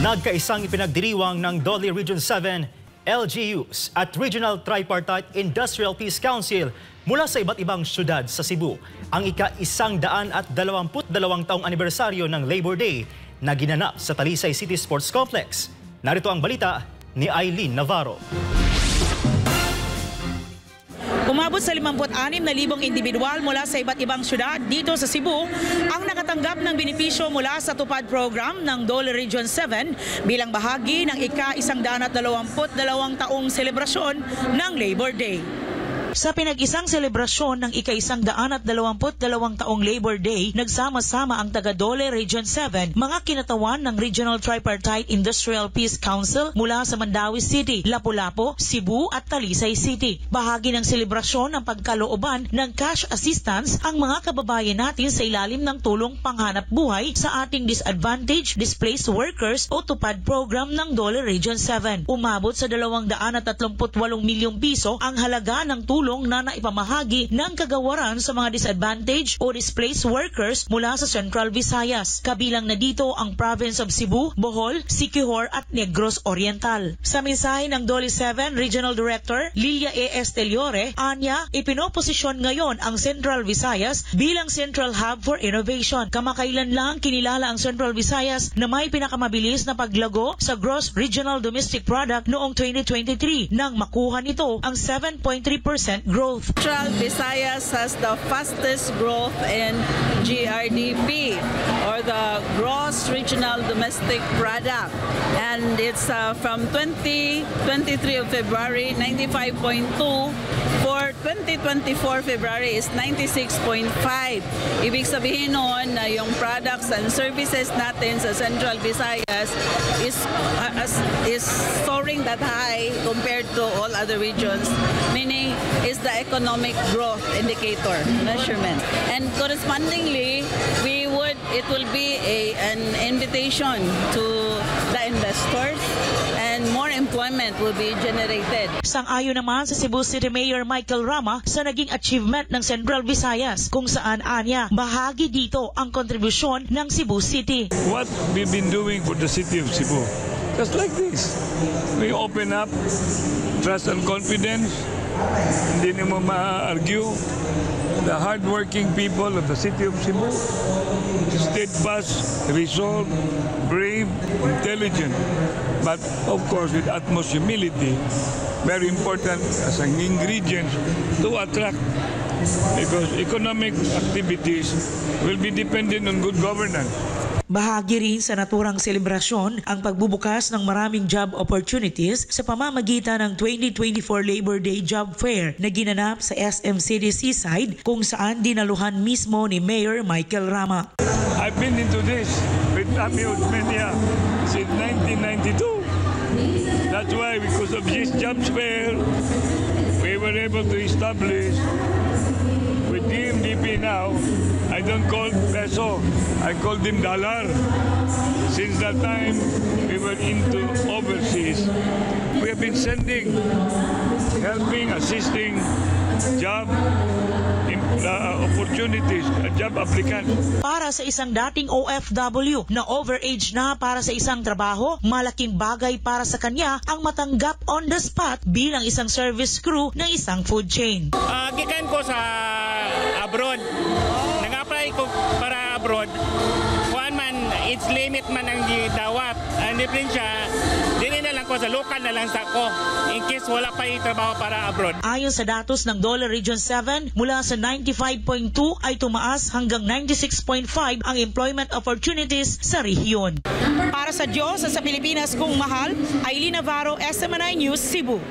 Nagkaisang ipinagdiriwang ng Dole Region 7, LGUs at Regional Tripartite Industrial Peace Council mula sa iba't ibang syudad sa Cebu ang ika-122 taong anibersaryo ng Labor Day na ginanap sa Talisay City Sports Complex. Narito ang balita ni Aileen Navarro. Umabot sa 56,000 individual mula sa iba't ibang syudad dito sa Cebu ang nakatanggap ng benepisyo mula sa tupad program ng Dole Region 7 bilang bahagi ng ika-122 taong selebrasyon ng Labor Day. Sa pinag-isang selebrasyon ng ika-122 taong Labor Day, nagsama-sama ang taga-Dole Region 7, mga kinatawan ng Regional Tripartite Industrial Peace Council mula sa Mandaue City, Lapu-Lapu, Cebu at Talisay City. Bahagi ng selebrasyon ng pagkalooban ng cash assistance ang mga kababayan natin sa ilalim ng tulong panghanap buhay sa ating disadvantaged displaced workers o tupad program ng Dole Region 7. Umabot sa 238 milyong piso ang halaga ng tulong na naipamahagi ng kagawaran sa mga disadvantaged o displaced workers mula sa Central Visayas. Kabilang na dito ang Province of Cebu, Bohol, Siquijor at Negros Oriental. Sa mensahe ng Dole 7 Regional Director Lilia E. Esteliore, anya, ipinoposisyon ngayon ang Central Visayas bilang Central Hub for Innovation. Kamakailan lang kinilala ang Central Visayas na may pinakamabilis na paglago sa Gross Regional Domestic Product noong 2023 nang makuha nito ang 7.3% growth. Central Visayas has the fastest growth in GRDP, or the Gross Regional Domestic Product, and it's from 23 of February 95.2 for 2024 February is 96.5. Ibig sabihin noon na yung products and services natin sa Central Visayas is soaring that high compared to all other regions, meaning is the economic growth indicator measurement. And correspondingly, it will be an invitation to the investors and more employment will be generated. Sang-ayon naman sa Cebu City Mayor Michael Rama sa naging achievement ng Central Visayas kung saan anya bahagi dito ang kontribusyon ng Cebu City. What we've been doing for the city of Cebu, just like this, we open up trust and confidence. Hindi mo ma-argue. The hard-working people of the city of Cebu, steadfast, resolved, brave, intelligent, but of course with utmost humility, very important as an ingredient to attract, because economic activities will be dependent on good governance. Bahagi rin sa naturang selebrasyon ang pagbubukas ng maraming job opportunities sa pamamagitan ng 2024 Labor Day Job Fair na ginanap sa SM City Seaside kung saan dinaluhan mismo ni Mayor Michael Rama. I've been into this with Ami Osmeña since 1992. That's why, because of this job fair, we were able to establish with DMDP now. I don't call peso, I call them dollar. Since that time, we were into overseas. We have been sending, helping, assisting job opportunities, job applicants. Para sa isang dating OFW na overage na para sa isang trabaho, malaking bagay para sa kanya ang matanggap on the spot bilang isang service crew ng isang food chain. Gikan ko sa abroad. Nag-apply ko para abroad. Kuan man, its limit man ang gidawat. Ang diferensya, dili na lang ko sa local na lang sa ko in case wala pa yung trabaho para abroad. Ayon sa datos ng Dole Region 7, mula sa 95.2 ay tumaas hanggang 96.5 ang employment opportunities sa rehiyon. Para sa Diyos at sa Pilipinas kung mahal, Aileen Navarro, SMNI News, Cebu.